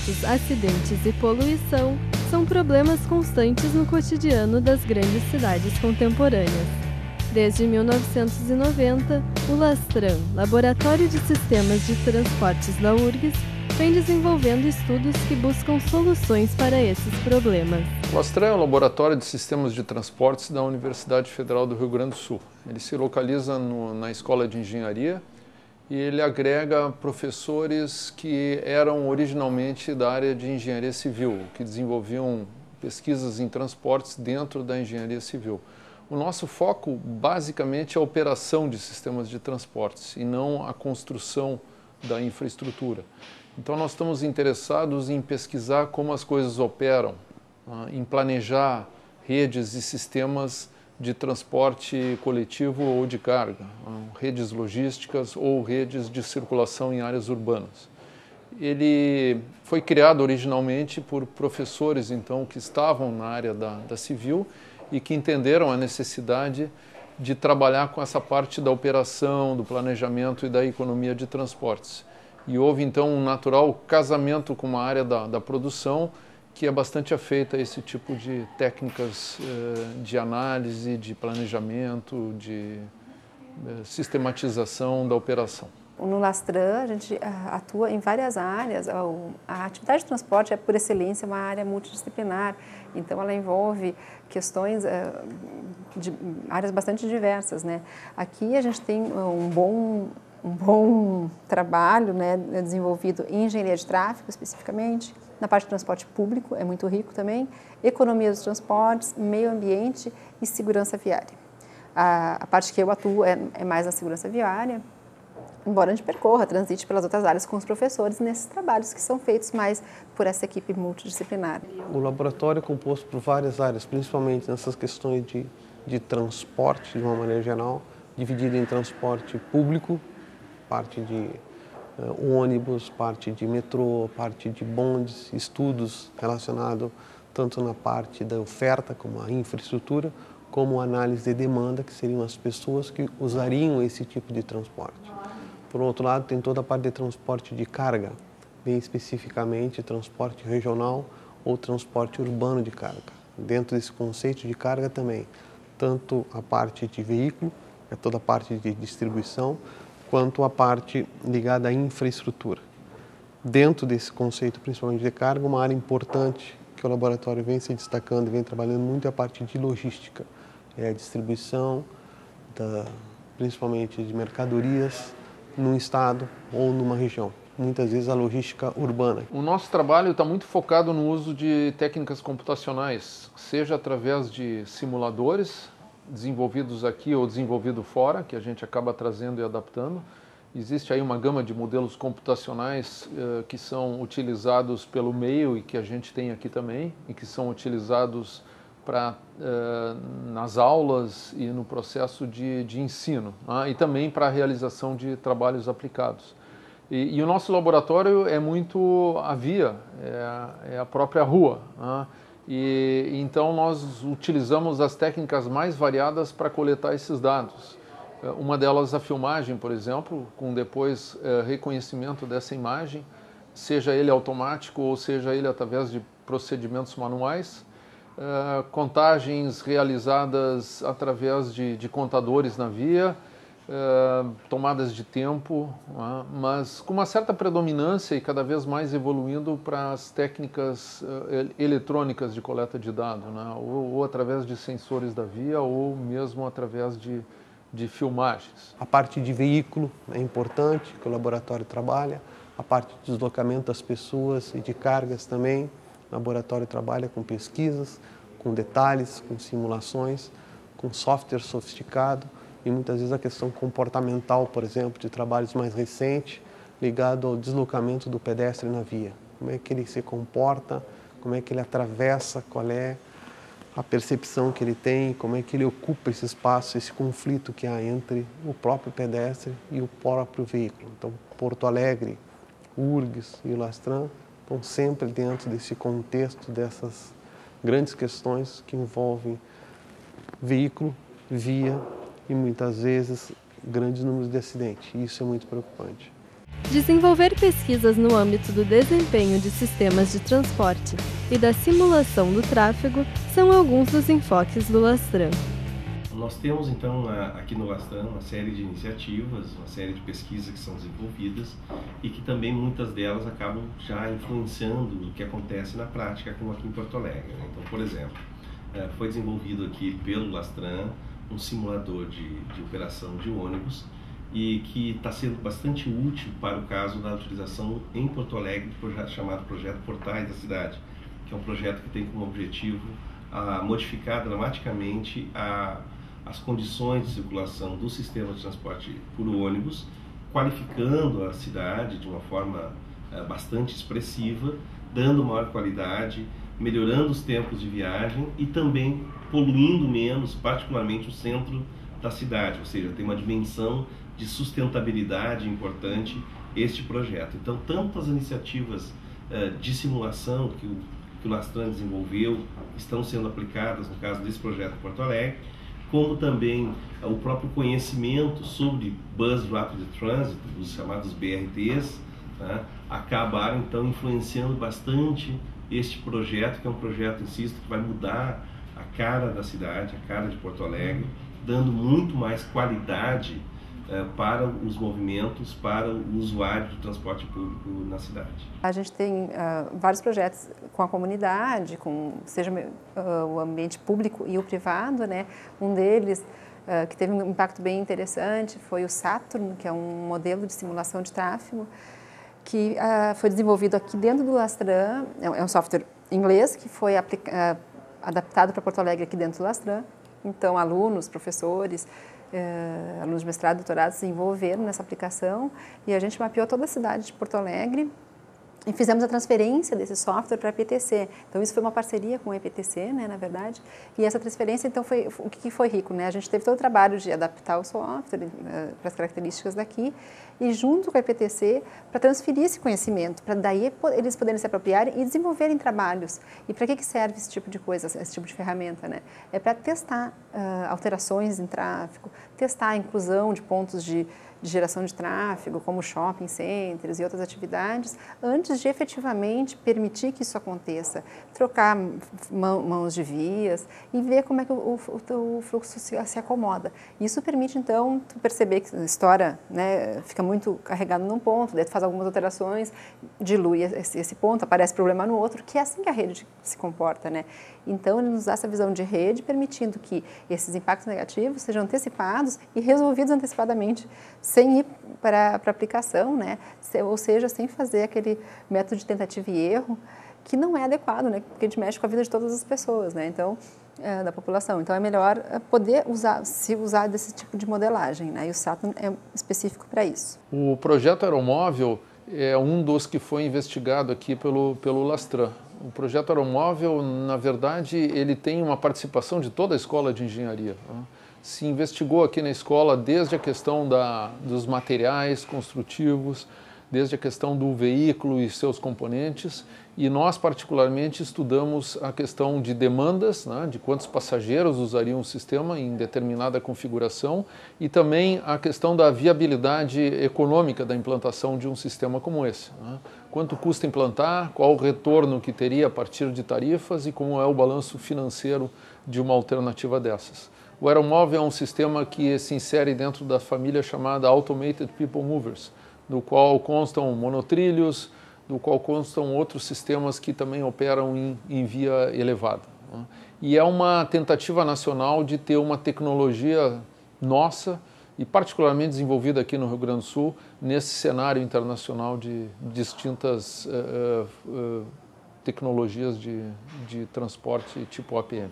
trânsitos, acidentes e poluição são problemas constantes no cotidiano das grandes cidades contemporâneas. Desde 1990, o Lastran, Laboratório de Sistemas de Transportes da URGS, vem desenvolvendo estudos que buscam soluções para esses problemas. O Lastran é o Laboratório de Sistemas de Transportes da Universidade Federal do Rio Grande do Sul. Ele se localiza na Escola de Engenharia e ele agrega professores que eram originalmente da área de engenharia civil, que desenvolviam pesquisas em transportes dentro da engenharia civil. O nosso foco, basicamente, é a operação de sistemas de transportes e não a construção da infraestrutura. Então, nós estamos interessados em pesquisar como as coisas operam, em planejar redes e sistemas de transporte coletivo ou de carga, redes logísticas ou redes de circulação em áreas urbanas. Ele foi criado originalmente por professores, então, que estavam na área da civil e que entenderam a necessidade de trabalhar com essa parte da operação, do planejamento e da economia de transportes. E houve, então, um natural casamento com uma área da produção que é bastante afeita a esse tipo de técnicas de análise, de planejamento, de sistematização da operação. No Lastran, a gente atua em várias áreas. A atividade de transporte é, por excelência, uma área multidisciplinar. Então, ela envolve questões de áreas bastante diversas, né? Aqui a gente tem um bom trabalho, né, desenvolvido em engenharia de tráfego, especificamente. Na parte de transporte público, é muito rico também. Economia dos transportes, meio ambiente e segurança viária. A parte que eu atuo é mais na segurança viária, embora a gente transite pelas outras áreas com os professores nesses trabalhos que são feitos mais por essa equipe multidisciplinar. O laboratório é composto por várias áreas, principalmente nessas questões de transporte, de uma maneira geral, dividido em transporte público, parte de ônibus, parte de metrô, parte de bondes, estudos relacionados tanto na parte da oferta, como a infraestrutura, como a análise de demanda, que seriam as pessoas que usariam esse tipo de transporte. Por outro lado, tem toda a parte de transporte de carga, bem especificamente transporte regional ou transporte urbano de carga. Dentro desse conceito de carga também, tanto a parte de veículo, é toda a parte de distribuição, quanto a parte ligada à infraestrutura. Dentro desse conceito, principalmente de carga, uma área importante que o laboratório vem se destacando e vem trabalhando muito é a parte de logística, é a distribuição, principalmente de mercadorias, num estado ou numa região, muitas vezes a logística urbana. O nosso trabalho está muito focado no uso de técnicas computacionais, seja através de simuladores desenvolvidos aqui ou desenvolvidos fora, que a gente acaba trazendo e adaptando. Existe aí uma gama de modelos computacionais que são utilizados pelo meio e que a gente tem aqui também, e que são utilizados nas aulas e no processo de ensino, e também para a realização de trabalhos aplicados. E o nosso laboratório é muito a via, é a própria rua. E então nós utilizamos as técnicas mais variadas para coletar esses dados. Uma delas a filmagem, por exemplo, com depois reconhecimento dessa imagem, seja ele automático ou seja ele através de procedimentos manuais. Contagens realizadas através de contadores na via, tomadas de tempo, mas com uma certa predominância e cada vez mais evoluindo para as técnicas eletrônicas de coleta de dados, ou através de sensores da via ou mesmo através de filmagens. A parte de veículo é importante, que o laboratório trabalha, a parte de deslocamento das pessoas e de cargas também. O laboratório trabalha com pesquisas, com detalhes, com simulações, com software sofisticado e muitas vezes a questão comportamental, por exemplo, de trabalhos mais recentes, ligado ao deslocamento do pedestre na via. Como é que ele se comporta, como é que ele atravessa, qual é a percepção que ele tem, como é que ele ocupa esse espaço, esse conflito que há entre o próprio pedestre e o próprio veículo. Então, Porto Alegre, URGS e o Lastran estão sempre dentro desse contexto, dessas grandes questões que envolvem veículo, via e muitas vezes grandes números de acidentes. Isso é muito preocupante. Desenvolver pesquisas no âmbito do desempenho de sistemas de transporte e da simulação do tráfego são alguns dos enfoques do Lastran. Nós temos então aqui no Lastran uma série de iniciativas, uma série de pesquisas que são desenvolvidas e que também muitas delas acabam já influenciando o que acontece na prática, como aqui em Porto Alegre. Então, por exemplo, foi desenvolvido aqui pelo Lastran um simulador de operação de ônibus e que está sendo bastante útil para o caso da utilização em Porto Alegre do projeto chamado Projeto Portais da Cidade, que é um projeto que tem como objetivo modificar dramaticamente as condições de circulação do sistema de transporte por ônibus, qualificando a cidade de uma forma bastante expressiva, dando maior qualidade, melhorando os tempos de viagem e também poluindo menos, particularmente o centro da cidade, ou seja, tem uma dimensão de sustentabilidade importante este projeto. Então, tanto as iniciativas de simulação que o Lastran desenvolveu estão sendo aplicadas no caso desse projeto em Porto Alegre, como também o próprio conhecimento sobre Bus Rapid Transit, os chamados BRTs, né, acabaram então influenciando bastante este projeto, que é um projeto, insisto, que vai mudar a cara da cidade, a cara de Porto Alegre, dando muito mais qualidade para os movimentos, para o usuário do transporte público na cidade. A gente tem vários projetos com a comunidade, seja o ambiente público e o privado, né? Um deles que teve um impacto bem interessante foi o Saturn, que é um modelo de simulação de tráfego, que foi desenvolvido aqui dentro do Lastran. É um software inglês que foi adaptado para Porto Alegre aqui dentro do Lastran. Então, alunos, professores, alunos de mestrado, doutorado se envolveram nessa aplicação e a gente mapeou toda a cidade de Porto Alegre e fizemos a transferência desse software para a EPTC. Então, isso foi uma parceria com a EPTC, né, na verdade, e essa transferência, então, foi o que foi rico, né? A gente teve todo o trabalho de adaptar o software para as características daqui e junto com a EPTC para transferir esse conhecimento, para daí eles poderem se apropriarem e desenvolverem trabalhos. E para que serve esse tipo de coisa, esse tipo de ferramenta, né? É para testar alterações em tráfego, testar a inclusão de pontos de geração de tráfego, como shopping centers e outras atividades, antes de efetivamente permitir que isso aconteça, trocar mãos de vias e ver como é que o fluxo se acomoda. Isso permite, então, tu perceber que a história, né, fica muito carregado num ponto, daí tu faz algumas alterações, dilui esse ponto, aparece problema no outro, que é assim que a rede se comporta, né? Então, ele nos dá essa visão de rede, permitindo que esses impactos negativos sejam antecipados e resolvidos antecipadamente, sem ir para a aplicação, né? Ou seja, sem fazer aquele método de tentativa e erro, que não é adequado, né? Porque a gente mexe com a vida de todas as pessoas, né? Então, da população. Então, é melhor poder se usar desse tipo de modelagem, né? E o Saturn é específico para isso. O projeto aeromóvel é um dos que foi investigado aqui pelo Lastran. O projeto aeromóvel, na verdade, ele tem uma participação de toda a escola de engenharia, né? Se investigou aqui na escola desde a questão dos materiais construtivos, desde a questão do veículo e seus componentes, e nós particularmente estudamos a questão de demandas, né, de quantos passageiros usariam o sistema em determinada configuração, e também a questão da viabilidade econômica da implantação de um sistema como esse, né? Quanto custa implantar, qual o retorno que teria a partir de tarifas e como é o balanço financeiro de uma alternativa dessas. O aeromóvel é um sistema que se insere dentro da família chamada Automated People Movers, do qual constam monotrilhos, do qual constam outros sistemas que também operam em via elevada, né? E é uma tentativa nacional de ter uma tecnologia nossa e particularmente desenvolvida aqui no Rio Grande do Sul, nesse cenário internacional de distintas tecnologias de transporte tipo APM.